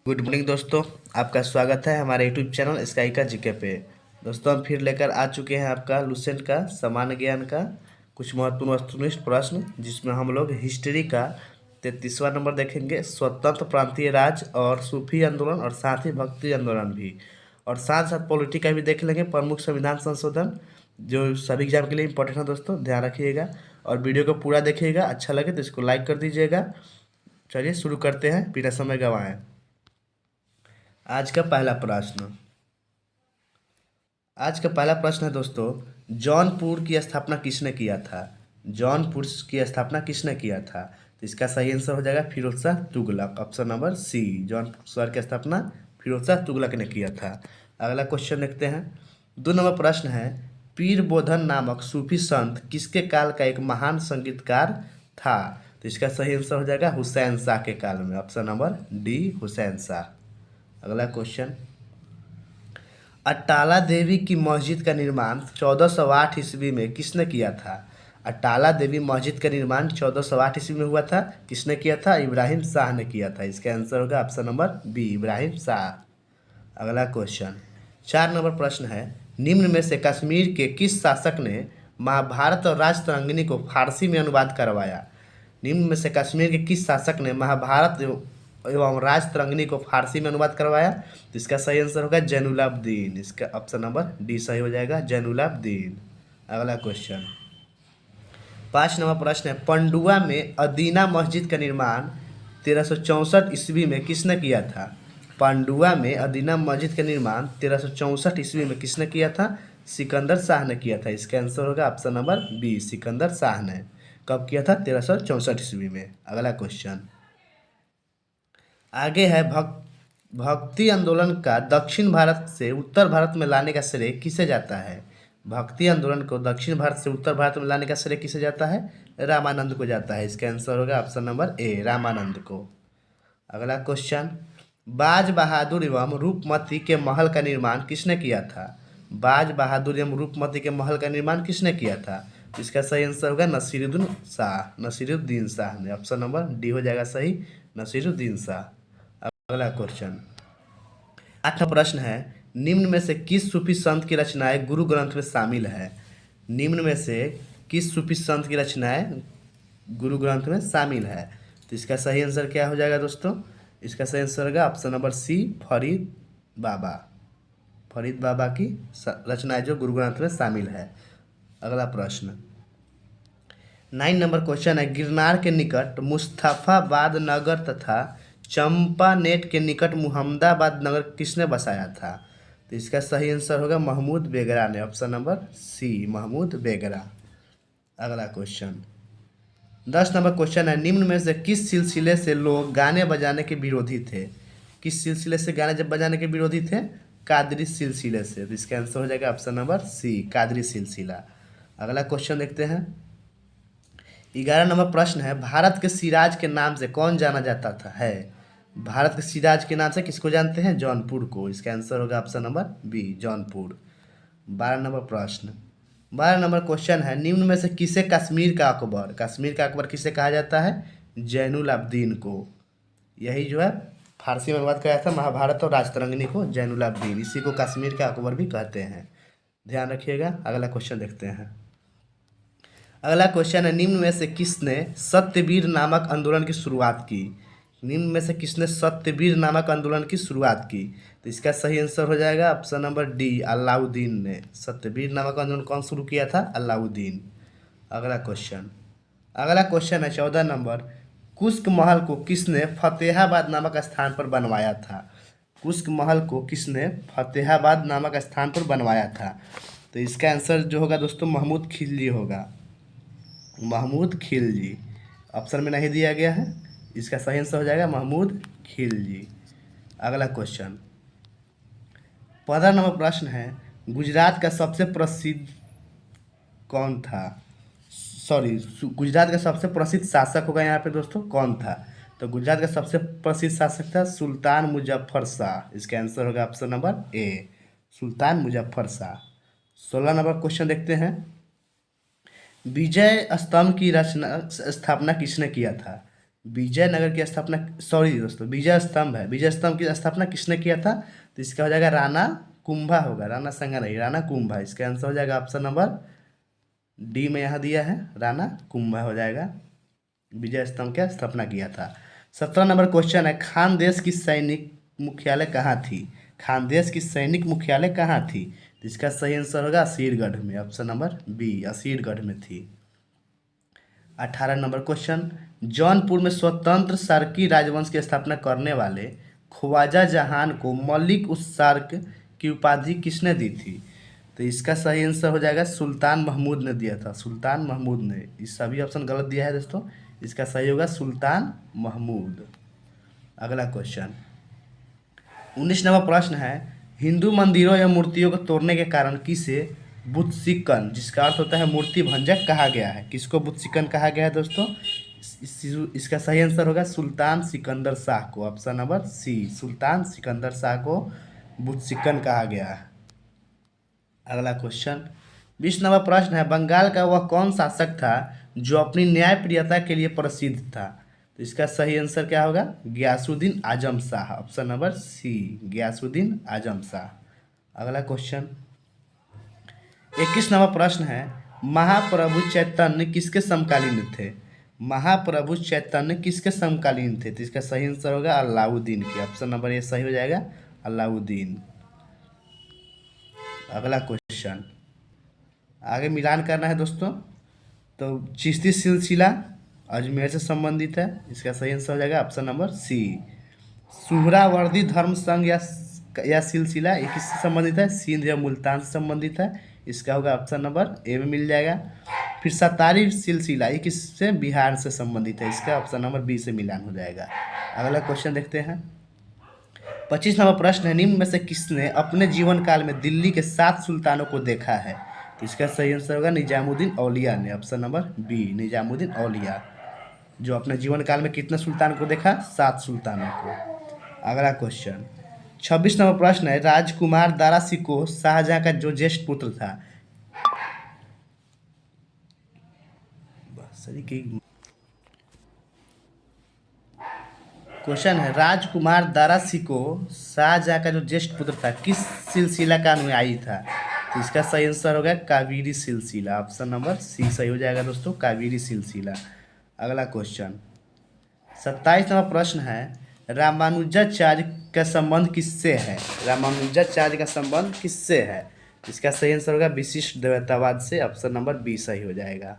Good morning दोस्तों, आपका स्वागत है हमारे यूट्यूब चैनल स्काई का जीके पे। दोस्तों हम फिर लेकर आ चुके हैं आपका लुसेंट का सामान्य ज्ञान का कुछ महत्वपूर्ण वस्तुनिष्ठ प्रश्न, जिसमें हम लोग हिस्ट्री का 33वां नंबर देखेंगे, स्वतंत्र प्रांतीय राज और सूफी आंदोलन और साथ ही भक्ति आंदोलन भी, और साथ साथ पॉलिटी का भी देख लेंगे, प्रमुख संविधान संशोधन, जो सभी एग्जाम के लिए इंपॉर्टेंट है। दोस्तों ध्यान रखिएगा और वीडियो को पूरा देखिएगा। अच्छा लगे तो इसको लाइक कर दीजिएगा। चलिए शुरू करते हैं बिना समय गंवाए। आज का पहला प्रश्न है दोस्तों, जौनपुर की स्थापना किसने किया था? जौनपुर की स्थापना किसने किया था? तो इसका सही आंसर हो जाएगा Firoz Shah Tughlaq, option number c. Jaunpur शहर की स्थापना फिरोज शाह तुगलक ने किया था। अगला क्वेश्चन देखते हैं। 2 नंबर प्रश्न है, पीर बोधन नामक सूफी संत किसके काल का एक महान संगीतकार था? तो इसका सही आंसर हो जाएगा हुसैन शाह के काल में, option number D Hussain Shah. अगला क्वेश्चन, अट्टाला देवी की मस्जिद का निर्माण 1408 ईस्वी में किसने किया था? अट्टाला देवी मस्जिद का निर्माण 1408 ईस्वी में हुआ था। किसने किया था? इब्राहिम शाह ने किया था। इसका आंसर होगा option number b, Ibrahim Shah. अगला क्वेश्चन, 4 नंबर प्रश्न है, निम्न में से कश्मीर के किस शासक ने महाभारत और राजतरंगिणी को फारसी में अनुवाद करवाया? निम्न में से कश्मीर के किस शासक ने महाभारत एवं राजतरंगिणी को फारसी में अनुवाद करवाया? तो इसका सही आंसर होगा जैनुलाब्दीन। इसका ऑप्शन नंबर डी सही हो जाएगा, जैनुलाब्दीन। अगला क्वेश्चन, 5 नंबर प्रश्न है, पंडुआ में अदीना मस्जिद का निर्माण 1364 ईस्वी में किसने किया था? पांडुआ में अदीना मस्जिद का निर्माण 1364 ईस्वी में किसने किया था? सिकंदर शाह ने किया था। इसका आंसर होगा option number b, Sikandar Shah ने। कब किया था? 1364 ईस्वी में। अगला क्वेश्चन आगे है, भक्ति आंदोलन का दक्षिण भारत से उत्तर भारत में लाने का श्रेय किसे जाता है? भक्ति आंदोलन को दक्षिण भारत से उत्तर भारत में लाने का श्रेय किसे जाता है? रामानंद को जाता है। इसका आंसर होगा ऑप्शन नंबर ए, रामानंद को। अगला क्वेश्चन, बाज बहादुर एवं रूपमती के महल का निर्माण किसने किया था? बाज बहादुर एवं रूपमती के महल का निर्माण किसने किया था? इसका सही आंसर होगा नसीरुद्दीन शाह, नसीरुद्दीन शाह ने। ऑप्शन नंबर डी हो जाएगा सही, नसीरुद्दीन शाह। अगला क्वेश्चन, 8वां प्रश्न है, निम्न में से किस सूफी संत की रचनाएं गुरु ग्रंथ में शामिल है? निम्न में से किस सूफी संत की रचनाएं गुरु ग्रंथ में शामिल है? तो इसका सही आंसर क्या हो जाएगा दोस्तों? इसका सही आंसर होगा ऑप्शन नंबर सी, फरीद बाबा। फरीद बाबा की रचनाएं जो गुरु ग्रंथ में शामिल है। अगला प्रश्न, 9 नंबर क्वेश्चन है, गिरनार के निकट मुस्तफाबाद नगर तथा चंपानेट के निकट मुहम्मदाबाद नगर किसने बसाया था? तो इसका सही आंसर होगा महमूद बेगरा ने, ऑप्शन नंबर सी, महमूद बेगरा। अगला क्वेश्चन, 10 नंबर क्वेश्चन है, निम्न में से किस सिलसिले से लोग गाने बजाने के विरोधी थे? किस सिलसिले से गाने जब बजाने के विरोधी थे? कादरी सिलसिले से। तो इसका आंसर हो जाएगा ऑप्शन नंबर सी, कादरी सिलसिला। अगला क्वेश्चन देखते हैं। 11 नंबर प्रश्न है, भारत के सिराज के नाम से कौन जाना जाता था है? भारत के सिराज के नाम से किसको जानते हैं? जौनपुर को। इसका आंसर होगा option number b, Jaunpur. 12 number question है, निम्न में से किसे कश्मीर का अकबर किसे कहा जाता है? जैनुलाब्दीन को। यही जो है फारसी में अनुवाद कराया था महाभारत और राजतरंगिणी को, जैनुलाब्दीन। इसी को कश्मीर का अकबर भी कहते हैं। ध्यान रखिएगा। अगला क्वेश्चन देखते हैं। अगला क्वेश्चन है, निम्न में से किसने सत्यवीर नामक आंदोलन की शुरुआत की? निम्न में से किसने सत्यवीर नामक आंदोलन की शुरुआत की? तो इसका सही आंसर हो जाएगा ऑप्शन नंबर डी, अलाउद्दीन ने। सत्यवीर नामक आंदोलन कौन शुरू किया था? अलाउद्दीन। अगला क्वेश्चन है 14 नंबर, कुश्क महल को किसने फतेहाबाद नामक स्थान पर बनवाया था? कुश्क महल को किसने फतेहाबाद नामक स्थान पर बनवाया था? तो इसका आंसर जो होगा दोस्तों महमूद खिलजी होगा, महमूद खिलजी। ऑप्शन में नहीं दिया गया है। इसका सही आंसर हो जाएगा महमूद खिलजी। अगला क्वेश्चन, 15 नंबर प्रश्न है, गुजरात का सबसे प्रसिद्ध कौन था? गुजरात का सबसे प्रसिद्ध शासक होगा यहाँ पे दोस्तों, कौन था? तो गुजरात का सबसे प्रसिद्ध शासक था सुल्तान मुजफ्फर शाह। इसका आंसर होगा option number A, Sultan Muzaffar Shah. 16 number question देखते हैं। विजय स्तंभ की स्थापना किसने किया था? विजयनगर की स्थापना, सॉरी दोस्तों, विजय स्तंभ है, विजय स्तंभ की स्थापना किसने किया था? तो इसका हो जाएगा राणा कुंभा होगा, राणा संगा नहीं, राणा कुंभा। इसका आंसर हो जाएगा ऑप्शन नंबर डी में यहाँ दिया है, राणा कुंभा हो जाएगा। विजय स्तंभ का स्थापना किया था। 17 नंबर क्वेश्चन है, खानदेश की सैनिक मुख्यालय कहाँ थी? खानदेश की सैनिक मुख्यालय कहाँ थी? तो इसका सही आंसर होगा असीरगढ़ में, ऑप्शन नंबर बी, असीरगढ़ में थी। 18 नंबर क्वेश्चन, जौनपुर में स्वतंत्र सार्की राजवंश की स्थापना करने वाले ख्वाजा जहान को मलिक उस सार्क की उपाधि किसने दी थी? तो इसका सही आंसर हो जाएगा सुल्तान महमूद ने दिया था, सुल्तान महमूद ने। इस सभी ऑप्शन गलत दिया है दोस्तों, इसका सही होगा सुल्तान महमूद। अगला क्वेश्चन 19 नंबर प्रश्न है, हिंदू मंदिरों या मूर्तियों को तोड़ने के कारण किसे बुतसिकन, जिसका अर्थ होता है मूर्ति भंजक, कहा गया है? किसको बुतसिकन कहा गया है दोस्तों? इसका सही आंसर होगा सुल्तान सिकंदर शाह को, ऑप्शन नंबर सी, सुल्तान सिकंदर शाह को बुतसिकन कहा गया है। अगला क्वेश्चन 20 नंबर प्रश्न है, बंगाल का वह कौन शासक था जो अपनी न्यायप्रियता के लिए प्रसिद्ध था? तो इसका सही आंसर क्या होगा? Ghiyasuddin Azam Shah, option number C, Ghiyasuddin Azam Shah. अगला क्वेश्चन 21 नंबर प्रश्न है, महाप्रभु चैतन्य किसके समकालीन थे? महाप्रभु चैतन्य किसके समकालीन थे? तो इसका सही आंसर होगा अलाउद्दीन के, ऑप्शन नंबर ए सही हो जाएगा, अलाउद्दीन। अगला क्वेश्चन, आगे मिलान करना है दोस्तों। तो चिश्ती सिलसिला अजमेर से संबंधित है, इसका सही आंसर हो जाएगा ऑप्शन नंबर सी। सुहरावर्दी धर्म संघ या सिलसिला ये किससे संबंधित है? सिंध या मुल्तान से संबंधित है, इसका होगा ऑप्शन नंबर ए में मिल जाएगा। फिर सतारी सिलसिला ये किससे? बिहार से संबंधित है, इसका ऑप्शन नंबर बी से मिलान हो जाएगा। अगला क्वेश्चन देखते हैं। 25 नंबर प्रश्न है, निम्न में से किसने अपने जीवन काल में दिल्ली के 7 सुल्तानों को देखा है? तो इसका सही आंसर होगा निजामुद्दीन औलिया ने, ऑप्शन नंबर बी, निजामुद्दीन औलिया, जो अपने जीवन काल में कितने सुल्तान को देखा? 7 सुल्तानों को। अगला क्वेश्चन 26 नंबर प्रश्न है, राजकुमार दारा शिकोह शाहजहां का जो ज्येष्ठ पुत्र था, क्वेश्चन है, राजकुमार दारा शिकोह शाहजहां का जो ज्येष्ठ पुत्र था किस सिलसिला का अनुयायी था? तो इसका सही आंसर होगा कावेरी सिलसिला, ऑप्शन नंबर सी सही हो जाएगा दोस्तों, कावेरी सिलसिला। अगला क्वेश्चन 27 नंबर प्रश्न है, रामानुजाचार्य का संबंध किससे है? रामानुजाचार्य का संबंध किससे है? इसका सही आंसर होगा विशिष्ट द्वैतवाद से, ऑप्शन नंबर बी सही हो जाएगा।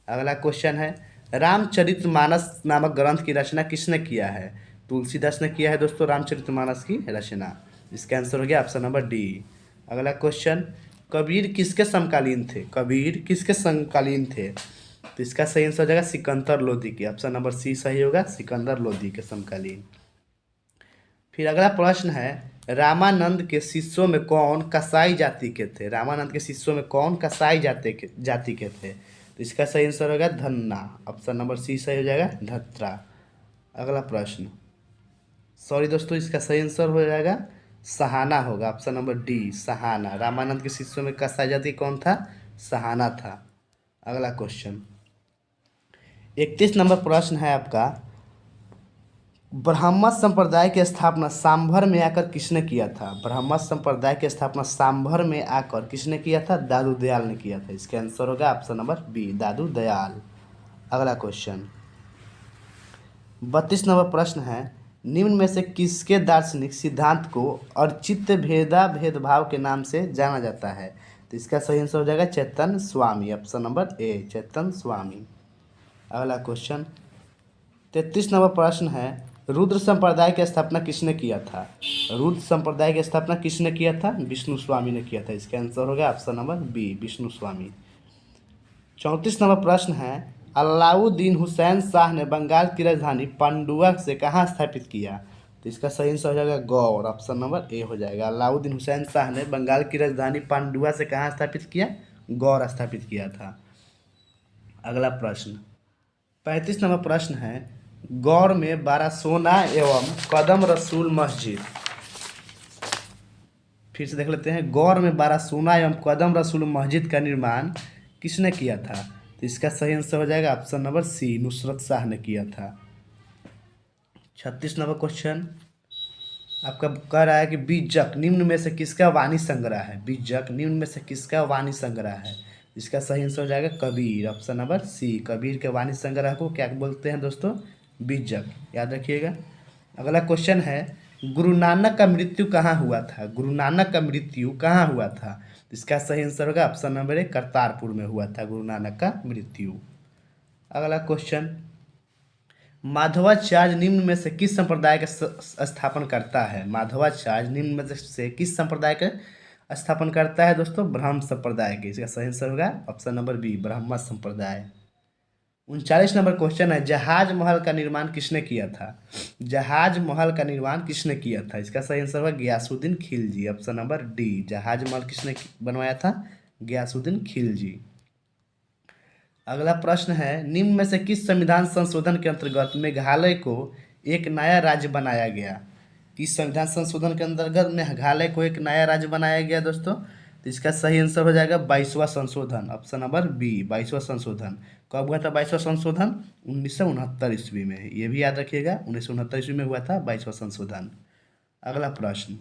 अगला क्वेश्चन है, रामचरितमानस नामक ग्रंथ की रचना किसने किया है? तुलसीदास ने किया है दोस्तों रामचरितमानस की रचना, इसका आंसर हो गया ऑप्शन नंबर डी। अगला क्वेश्चन, कबीर किसके समकालीन थे? कबीर किसके समकालीन थे? तो इसका सही आंसर हो जाएगा सिकंदर लोदी के, ऑप्शन नंबर सी सही होगा, सिकंदर लोदी के समकालीन। फिर अगला प्रश्न है, रामानंद के शिष्यों में कौन कसाई जाति के थे? रामानंद के शिष्यों में कौन कसाई जाति के थे? तो इसका सही आंसर होगा धन्ना, ऑप्शन नंबर सी सही हो जाएगा, धत्रा। अगला प्रश्न, सॉरी दोस्तों, इसका सही आंसर हो जाएगा सहाना होगा, option number D, Sahana. Ramanand के शिष्यों में कसाई जाति कौन था? सहाना था। अगला क्वेश्चन 31 नंबर प्रश्न है आपका, ब्रह्म संप्रदाय की स्थापना सांभर में आकर किसने किया था? ब्रह्म संप्रदाय की स्थापना सांभर में आकर किसने किया था? दादू दयाल ने किया था, इसका आंसर होगा ऑप्शन नंबर बी, दादू दयाल। अगला क्वेश्चन 32 नंबर प्रश्न है, निम्न में से किसके दार्शनिक सिद्धांत को अर्चित भेदभाव के नाम से जाना जाता है? तो इसका सही आंसर हो जाएगा चैतन्य स्वामी, ऑप्शन नंबर ए, चैतन्य स्वामी। अगला क्वेश्चन 33 नंबर प्रश्न है, रुद्र संप्रदाय की स्थापना किसने किया था? रुद्र संप्रदाय की स्थापना किसने किया था? विष्णु स्वामी ने किया था, इसका आंसर होगा ऑप्शन नंबर बी, विष्णु स्वामी। 34 नंबर प्रश्न है, अलाउद्दीन हुसैन शाह ने बंगाल की राजधानी पांडुआ से कहाँ स्थापित किया? तो इसका सही आंसर हो जाएगा गौर, ऑप्शन नंबर ए हो जाएगा। अलाउद्दीन हुसैन शाह ने बंगाल की राजधानी पांडुआ से कहाँ स्थापित किया? गौर स्थापित किया था। अगला प्रश्न 35 नंबर प्रश्न है, गौर में बारासोना एवं कदम रसूल मस्जिद, फिर से देख लेते हैं, गौर में बारासोना एवं कदम रसूल मस्जिद का निर्माण किसने किया था? तो इसका सही आंसर हो जाएगा option number c, Nusrat Shah ने किया था। 36 नंबर क्वेश्चन आपका कह रहा है कि बीजक निम्न में से किसका वाणी संग्रह है। बीजक निम्न में से किसका वाणी संग्रह है। इसका सही आंसर हो जाएगा Kabir, option number c. Kabir के वाणी संग्रह को क्या बोलते हैं दोस्तों, बीजक, याद रखिएगा। अगला क्वेश्चन है गुरु नानक का मृत्यु कहाँ हुआ था। गुरु नानक का मृत्यु कहाँ हुआ था। इसका सही आंसर होगा ऑप्शन नंबर ए, करतारपुर में हुआ था गुरु नानक का मृत्यु। अगला क्वेश्चन माधवाचार्य निम्न में से किस संप्रदाय का स्थापन करता है। माधवाचार्य निम्न में से किस संप्रदाय का स्थापन करता है दोस्तों, ब्रह्म संप्रदाय के। इसका सही आंसर होगा ऑप्शन नंबर बी, ब्रह्म संप्रदाय। 39 नंबर क्वेश्चन है जहाज महल का निर्माण किसने किया था। जहाज महल का निर्माण किसने किया था। इसका सही आंसर होगा Ghiyasuddin Khilji, option number d. Jahaz Mahal किसने बनवाया था, गयासुद्दीन खिलजी। अगला प्रश्न है निम्न में से किस संविधान संशोधन के अंतर्गत मेघालय को एक नया राज्य बनाया गया। किस संविधान संशोधन के अंतर्गत मेघालय को एक नया राज्य बनाया गया दोस्तों। तो इसका सही आंसर हो जाएगा 22वां संशोधन, ऑप्शन नंबर बी, 22वां संशोधन। कब हुआ था 22वां संशोधन, 1969 ईस्वी में। ये भी याद रखिएगा, 1969 ईस्वी में हुआ था 22वां संशोधन। अगला प्रश्न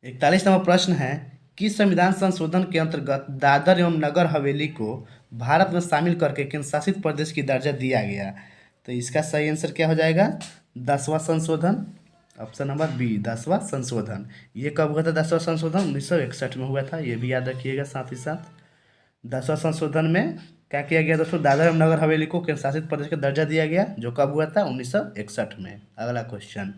41 नंबर प्रश्न है किस संविधान संशोधन के अंतर्गत दादर एवं नगर हवेली को भारत में शामिल करके केंद्र शासित प्रदेश की दर्जा दिया गया। तो इसका सही आंसर क्या हो जाएगा, 10वां संशोधन, ऑप्शन नंबर बी, 10वां संशोधन। ये कब हुआ था 10वां संशोधन, 1961 में हुआ था। ये भी याद रखिएगा। साथ ही साथ 10वां संशोधन में क्या किया गया दोस्तों, दादर एवं नगर हवेली को केंद्र शासित प्रदेश का दर्जा दिया गया, जो कब हुआ था 1961 में। अगला क्वेश्चन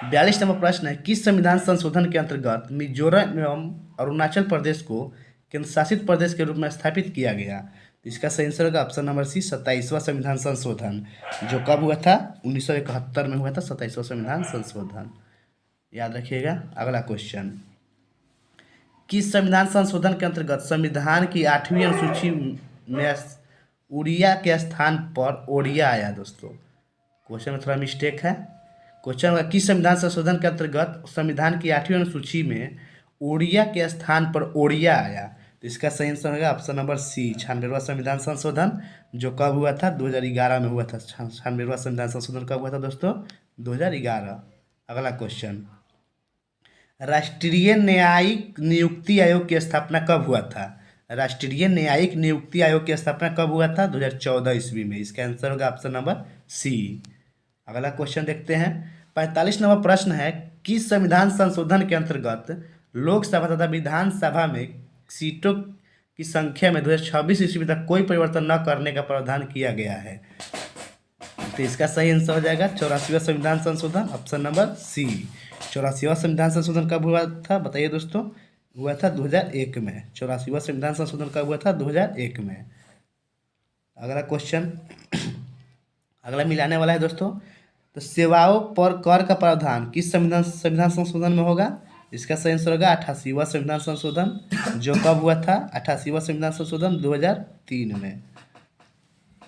42 नंबर प्रश्न है किस संविधान संशोधन के अंतर्गत मिजोरम एवं अरुणाचल प्रदेश को केंद्र शासित प्रदेश के रूप में स्थापित किया गया। तो इसका सही आंसर होगा ऑप्शन नंबर सी, 27वां संविधान संशोधन, जो कब हुआ था 1971 में हुआ था 27वां संविधान संशोधन, याद रखिएगा। अगला क्वेश्चन किस संविधान संशोधन के अंतर्गत संविधान की 8वीं अनुसूची में उड़िया के स्थान पर ओडिया आया। दोस्तों क्वेश्चन में थोड़ा मिस्टेक है। क्वेश्चन होगा किस संविधान संशोधन के अंतर्गत संविधान की 8वीं अनुसूची में ओडिया के स्थान पर ओडिया आया। तो इसका सही आंसर होगा ऑप्शन नंबर सी, 96वां संविधान संशोधन, जो कब हुआ था 2011 में हुआ था। 96वां संविधान संशोधन कब हुआ था दोस्तों, 2011। अगला क्वेश्चन राष्ट्रीय न्यायिक नियुक्ति आयोग की स्थापना कब हुआ था। राष्ट्रीय न्यायिक नियुक्ति आयोग की स्थापना कब हुआ था, 2014 ईस्वी में। इसका आंसर होगा ऑप्शन नंबर सी। अगला क्वेश्चन देखते हैं 45 नंबर प्रश्न है किस संविधान संशोधन के अंतर्गत लोकसभा तथा विधानसभा में सीटों की संख्या में 2026 ईस्वी तक कोई परिवर्तन न करने का प्रावधान किया गया है। तो इसका सही आंसर हो जाएगा 84वां संविधान संशोधन, ऑप्शन नंबर सी। 84वां संविधान संशोधन कब हुआ था बताइए दोस्तों, हुआ था 2001 में। 84वां संविधान संशोधन कब हुआ था, 2001 में। अगला क्वेश्चन अगला मिलाने वाला है दोस्तों। तो सेवाओं पर कर का प्रावधान किस संविधान संशोधन में होगा। इसका सही आंसर होगा 88वां संविधान संशोधन, जो कब हुआ था 88वां संविधान संशोधन 2003 में।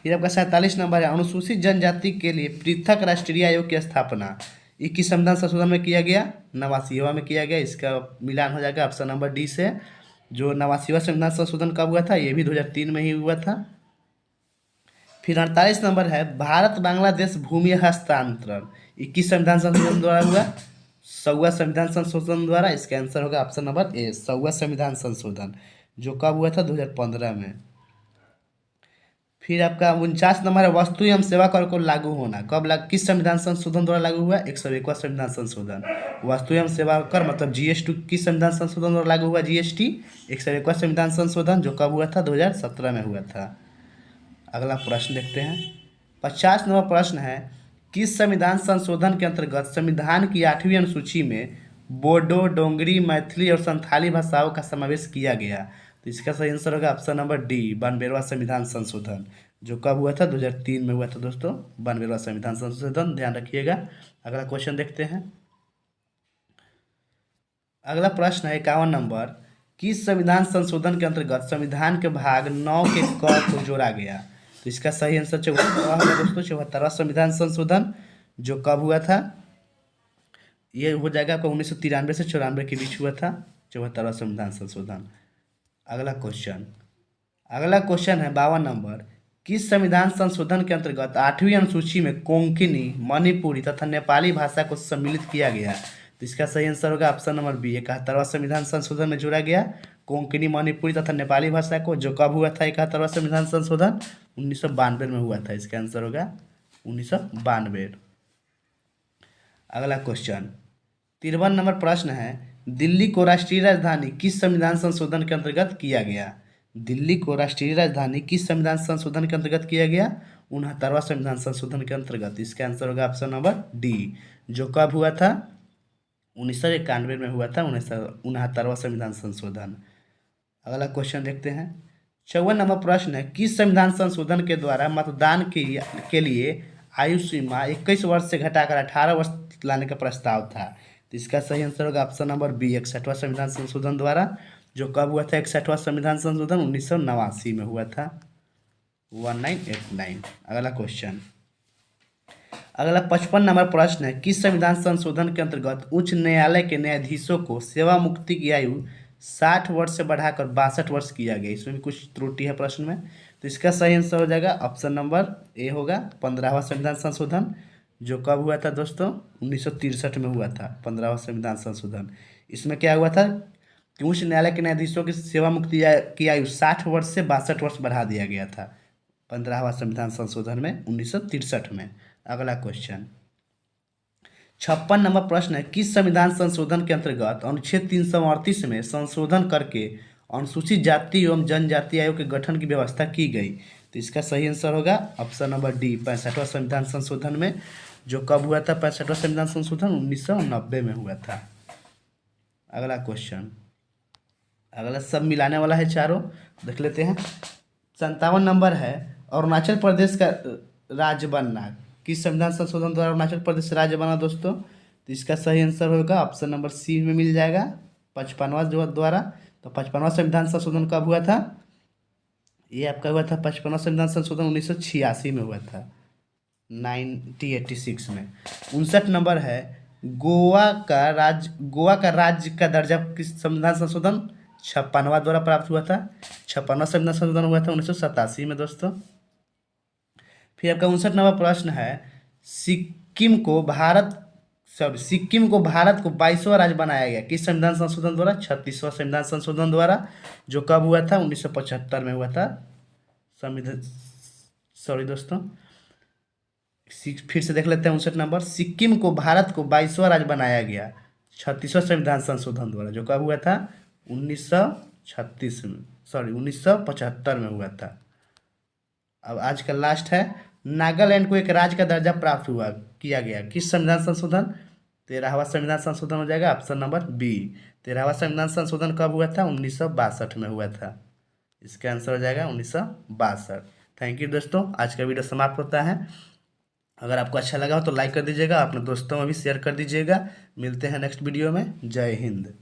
फिर आपका 47 नंबर है अनुसूचित जनजाति के लिए पृथक राष्ट्रीय आयोग की स्थापना 21 संविधान संशोधन में किया गया, 89वां में किया गया। इसका मिलान हो जाएगा ऑप्शन नंबर डी से। जो 89वां संविधान संशोधन कब हुआ था, ये भी 2003 में ही हुआ था। फिर 48 नंबर है भारत बांग्लादेश भूमि हस्तांतरण 21 संविधान संशोधन द्वारा हुआ, 100वां संविधान संशोधन द्वारा। इसका आंसर होगा ऑप्शन नंबर ए, 100वां संविधान संशोधन, जो कब हुआ था 2015 में। फिर आपका 49 नंबर है वस्तु एवं सेवा कर को लागू होना कब किस संविधान संशोधन द्वारा लागू हुआ, 101वां संविधान संशोधन। वस्तु एवं सेवा कर मतलब जीएसटी किस संविधान संशोधन द्वारा लागू हुआ, जीएसटी 101वां संविधान संशोधन, जो कब हुआ था 2017 में हुआ था। अगला प्रश्न देखते हैं 50 नंबर प्रश्न है किस संविधान संशोधन के अंतर्गत संविधान की 8वीं अनुसूची में बोडो, डोंगरी, मैथिली और संथाली भाषाओं का समावेश किया गया। तो इसका सही आंसर होगा ऑप्शन नंबर डी, 92वां संविधान संशोधन, जो कब हुआ था 2003 में हुआ था दोस्तों, 92वां संविधान संशोधन, ध्यान रखिएगा। अगला क्वेश्चन देखते हैं। अगला प्रश्न है 51 नंबर किस संविधान संशोधन के अंतर्गत संविधान के भाग 9 के क को जोड़ा गया। तो इसका सही आंसर 74वां होगा दोस्तों, 74वां संविधान संशोधन, जो कब हुआ था, ये हो जाएगा आपका 1993 से 94 के बीच हुआ था 74वां संविधान संशोधन। अगला क्वेश्चन है 52 नंबर किस संविधान संशोधन के अंतर्गत 8वीं अनुसूची में कोंकणी, मणिपुरी तथा नेपाली भाषा को सम्मिलित किया गया? तो इसका सही आंसर होगा ऑप्शन नंबर बी, 71वां संविधान संशोधन में जोड़ा गया कोंकणी, मणिपुरी तथा नेपाली भाषा को, जो कब हुआ था 71वां संविधान संशोधन? 1992 में हुआ था। इसका आंसर होगा 1992। अगला क्वेश्चन 53 नंबर प्रश्न है, दिल्ली को राष्ट्रीय राजधानी किस संविधान संशोधन के अंतर्गत किया गया? दिल्ली को राष्ट्रीय राजधानी किस संविधान संशोधन के अंतर्गत किया गया? 69वां संविधान संशोधन के अंतर्गत। इसका आंसर होगा ऑप्शन नंबर डी, जो कब हुआ था? 1991 में हुआ था 69वां संविधान संशोधन। अगला क्वेश्चन देखते हैं 54 नंबर प्रश्न है, किस संविधान संशोधन के द्वारा मतदान के लिए आयु सीमा 21 वर्ष से घटाकर 18 वर्ष लाने का प्रस्ताव था? तो इसका सही आंसर होगा ऑप्शन नंबर बी, 61वां संविधान संशोधन द्वारा, जो कब हुआ था? 61वां संविधान संशोधन 1989 में हुआ था, 1989। अगला क्वेश्चन, अगला 55 नंबर प्रश्न है, किस संविधान संशोधन के अंतर्गत उच्च न्यायालय के न्यायाधीशों को सेवा मुक्ति की आयु 60 वर्ष से बढ़ाकर 62 वर्ष किया गया? इसमें भी कुछ त्रुटि है प्रश्न में, तो इसका सही आंसर हो जाएगा ऑप्शन नंबर ए होगा 15वां संविधान संशोधन, जो कब हुआ था दोस्तों? 1963 में हुआ था 15वां संविधान संशोधन। इसमें क्या हुआ था कि उच्च न्यायालय के न्यायाधीशों की सेवा मुक्ति की आयु 60 वर्ष से 62 वर्ष बढ़ा दिया गया था 15वां संविधान संशोधन में 1963 में। अगला क्वेश्चन 56 नंबर प्रश्न है, किस संविधान संशोधन के अंतर्गत अनुच्छेद 338 में संशोधन करके अनुसूचित जाति एवं जनजाति आयोग के गठन की व्यवस्था की गई? तो इसका सही आंसर होगा ऑप्शन नंबर डी, 65वां संविधान संशोधन में, जो कब हुआ था? 65वां संविधान संशोधन 1990 में हुआ था। अगला क्वेश्चन, अगला सब मिलाने वाला है, चारों देख लेते हैं। 57 नंबर है, अरुणाचल प्रदेश का राज्य बनना किस संविधान संशोधन द्वारा अरुणाचल प्रदेश राज्य बना दोस्तों? तो इसका सही आंसर होगा ऑप्शन नंबर सी में मिल जाएगा 55वां द्वारा। तो 55वां संविधान संशोधन कब हुआ था? ये आपका हुआ था 55वां संविधान संशोधन 1986 में हुआ था, 1986 में। 59 नंबर है, गोवा का राज्य का दर्जा किस संविधान संशोधन 56वां द्वारा प्राप्त हुआ था? 56वां संविधान संशोधन हुआ था 1987 में दोस्तों। फिर आपका 59 नंबर प्रश्न है, सिक्किम को भारत को 22वां राज्य बनाया गया किस संविधान संशोधन द्वारा? 36वां संविधान संशोधन द्वारा, जो कब हुआ था? 1975 में हुआ था संविधान। सॉरी दोस्तों, फिर से देख लेते हैं 59 नंबर, सिक्किम को भारत को 22वां राज्य बनाया गया 36वां संविधान संशोधन द्वारा, जो कब हुआ था? 1975 में हुआ था। अब आज का लास्ट है, नागालैंड को एक राज्य का दर्जा प्राप्त किया गया किस संविधान संशोधन? 13वां संविधान संशोधन हो जाएगा ऑप्शन नंबर बी। 13वां संविधान संशोधन कब हुआ था? 1962 में हुआ था। इसका आंसर हो जाएगा 1962। थैंक यू दोस्तों, आज का वीडियो समाप्त होता है। अगर आपको अच्छा लगा हो तो लाइक कर दीजिएगा, अपने दोस्तों में भी शेयर कर दीजिएगा। मिलते हैं नेक्स्ट वीडियो में। जय हिंद।